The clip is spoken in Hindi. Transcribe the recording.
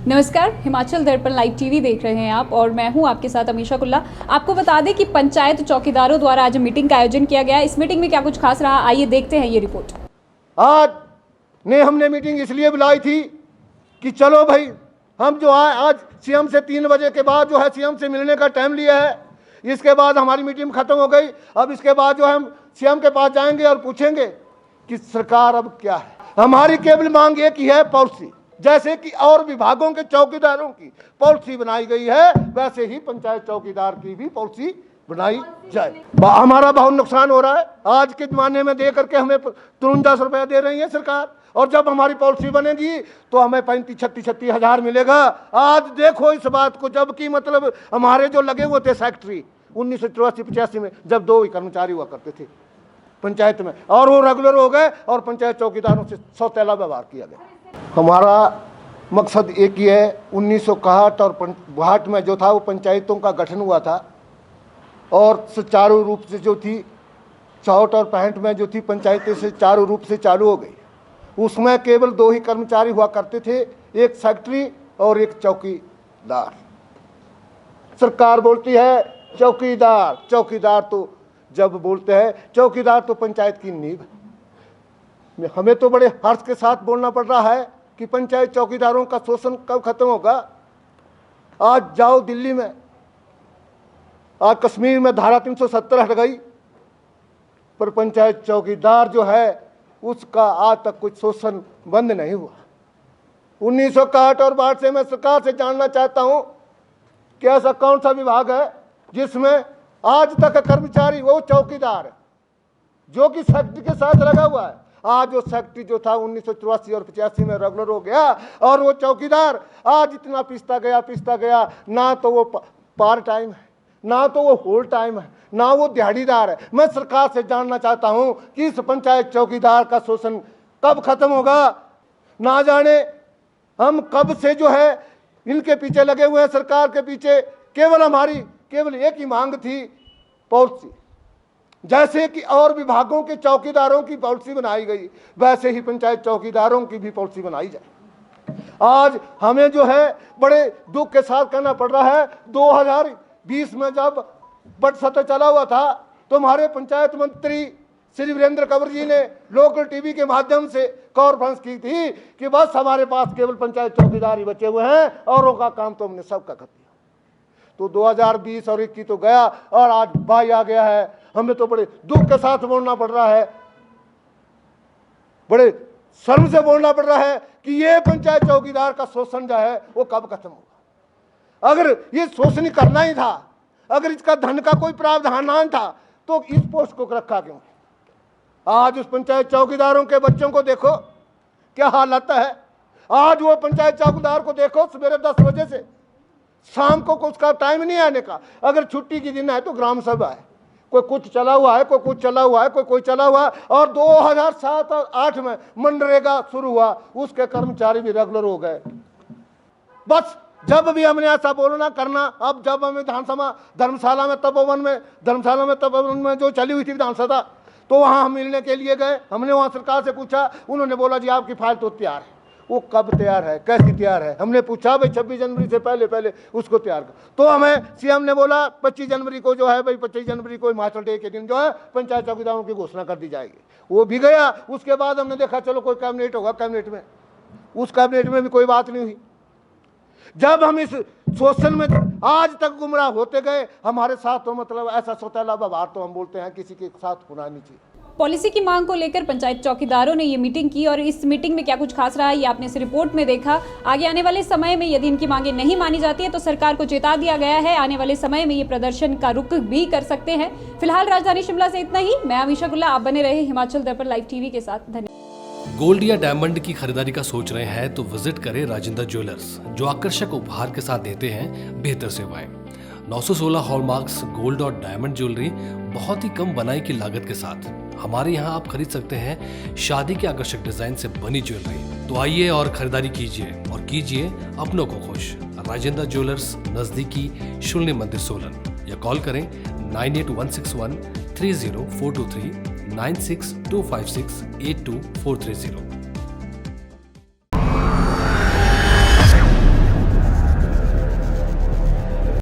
नमस्कार, हिमाचल दर्पण लाइव टीवी देख रहे हैं आप और मैं हूं आपके साथ अमीशा कुल्ला। आपको बता दें कि पंचायत चौकीदारों द्वारा आज मीटिंग का आयोजन किया गया। इस मीटिंग में क्या कुछ खास रहा, आइए देखते हैं ये रिपोर्ट। आज हमने मीटिंग इसलिए बुलाई थी कि चलो भाई, हम जो है आज सीएम से 3 बजे के बाद जो है सीएम से मिलने का टाइम लिया है। इसके बाद हमारी मीटिंग खत्म हो गई। अब इसके बाद जो है हम सीएम के पास जाएंगे और पूछेंगे कि सरकार अब क्या है। हमारी केवल मांग एक ही है, पॉलिसी। जैसे कि और विभागों के चौकीदारों की पॉलिसी बनाई गई है, वैसे ही पंचायत चौकीदार की भी पॉलिसी बनाई जाए। हमारा बहुत नुकसान हो रहा है। आज के जमाने में दे करके हमें 53 रुपया दे रही है सरकार, और जब हमारी पॉलिसी बनेगी तो हमें 35-36 हज़ार मिलेगा। आज देखो इस बात को, जबकि मतलब हमारे जो लगे हुए थे सेक्रेटरी 1984-85 में, जब 2 ही कर्मचारी हुआ करते थे पंचायत में, और वो रेगुलर हो गए और पंचायत चौकीदारों से सौतेला व्यवहार किया गया। हमारा मकसद एक ही है। 1961 और 62 में जो था वो पंचायतों का गठन हुआ था, और सुचारू रूप से जो थी 64 और 65 में जो थी पंचायतें सुचारू रूप से चालू हो गई। उसमें केवल 2 ही कर्मचारी हुआ करते थे, एक सेक्रेटरी और एक चौकीदार। सरकार बोलती है चौकीदार, चौकीदार तो जब बोलते हैं चौकीदार तो पंचायत की नींव है। हमें तो बड़े हर्ष के साथ बोलना पड़ रहा है कि पंचायत चौकीदारों का शोषण कब खत्म होगा। आज जाओ दिल्ली में, आज कश्मीर में धारा 370 हट गई, पर पंचायत चौकीदार जो है उसका आज तक कुछ शोषण बंद नहीं हुआ। 1961 और 62 से मैं सरकार से जानना चाहता हूं कि ऐसा कौन सा विभाग है जिसमें आज तक कर्मचारी वो चौकीदार है जो कि सेक्रेटरी के साथ लगा हुआ है। आज वो सेक्रेटरी जो था 1984 और 85 में रेगुलर हो गया, और वो चौकीदार आज इतना पिसता गया। ना तो वो पार्ट टाइम है, ना तो वो होल टाइम है, ना वो दिहाड़ीदार है। मैं सरकार से जानना चाहता हूं कि इस पंचायत चौकीदार का शोषण कब खत्म होगा। ना जाने हम कब से जो है इनके पीछे लगे हुए हैं, सरकार के पीछे। केवल एक ही मांग थी, पॉलिसी। जैसे कि और विभागों के चौकीदारों की पॉलिसी बनाई गई, वैसे ही पंचायत चौकीदारों की भी पॉलिसी बनाई जाए। आज हमें जो है बड़े दुख के साथ कहना पड़ रहा है, 2020 में जब बट सत्र चला हुआ था तो हमारे पंचायत मंत्री श्री वीरेंद्र कंवर जी ने लोकल टीवी के माध्यम से कॉन्फ्रेंस की थी कि बस हमारे पास केवल पंचायत चौकीदार ही बचे हुए हैं, औरों का काम तो हमने सबका कर दिया। तो 2020 और 21 तो गया और आज 22 आ गया है। हमें तो बड़े दुख के साथ बोलना पड़ रहा है, बड़े शर्म से बोलना पड़ रहा है कि ये पंचायत चौकीदार का शोषण जो है वो कब खत्म होगा। अगर ये शोषण करना ही था, अगर इसका धन का कोई प्रावधान था तो इस पोस्ट को रखा क्यों। आज उस पंचायत चौकीदारों के बच्चों को देखो क्या हालत है। आज वो पंचायत चौकीदार को देखो, सवेरे 10 बजे से शाम को उसका टाइम नहीं आने का। अगर छुट्टी की दिन है तो ग्राम सभा है, कोई कुछ चला हुआ है, कोई चला हुआ है। और 2007 और 8 में मनरेगा शुरू हुआ, उसके कर्मचारी भी रेगुलर हो गए। बस जब भी हमने ऐसा बोलना करना, अब जब हमें विधानसभा धर्मशाला में तपोवन में जो चली हुई थी विधानसभा, तो वहाँ हम मिलने के लिए गए। हमने वहाँ सरकार से पूछा, उन्होंने बोला जी आपकी फाइल तो तैयार है। वो कब तैयार है, कैसी तैयार है? हमने पूछा भाई 26 जनवरी से पहले उसको तैयार कर। तो हमें सीएम ने बोला 25 जनवरी को जो है भाई 25 जनवरी को हिमाचल डे के दिन जो है पंचायत चौकीदारों की घोषणा कर दी जाएगी। वो भी गया। उसके बाद हमने देखा चलो कोई कैबिनेट होगा, कैबिनेट में उस कैबिनेट में भी कोई बात नहीं हुई। जब हम इस शोषण में आज तक गुमराह होते गए, हमारे साथ तो मतलब ऐसा सौतेला व्यवहार तो हम बोलते हैं किसी के साथ होना नहीं चाहिए। पॉलिसी की मांग को लेकर पंचायत चौकीदारों ने ये मीटिंग की और इस मीटिंग में क्या कुछ खास रहा ये आपने इस रिपोर्ट में देखा। आगे आने वाले समय में यदि इनकी मांगे नहीं मानी जाती है तो सरकार को चेता दिया गया है, आने वाले समय में ये प्रदर्शन का रुख भी कर सकते हैं। फिलहाल राजधानी शिमला से इतना ही। मैं अमीशा कुल्ला, आप बने रहे हिमाचल दर्पण लाइव टीवी के साथ। धन्यवाद। गोल्ड या डायमंड की खरीदारी का सोच रहे हैं तो विजिट करें राजेंद्र ज्वेलर्स, जो आकर्षक उपहार के साथ देते हैं बेहतर सेवाएं। 916 हॉलमार्क्स गोल्ड और डायमंड ज्वेलरी बहुत ही कम बनाई की लागत के साथ। हमारे यहाँ आप खरीद सकते हैं शादी के आकर्षक डिजाइन से बनी ज्वेलरी। तो आइए और खरीदारी कीजिए अपनों को खुश। राजेंद्र ज्वेलर्स, नजदीकी शून्य मंदिर सोलन, या कॉल करें 9816130423 9625682430।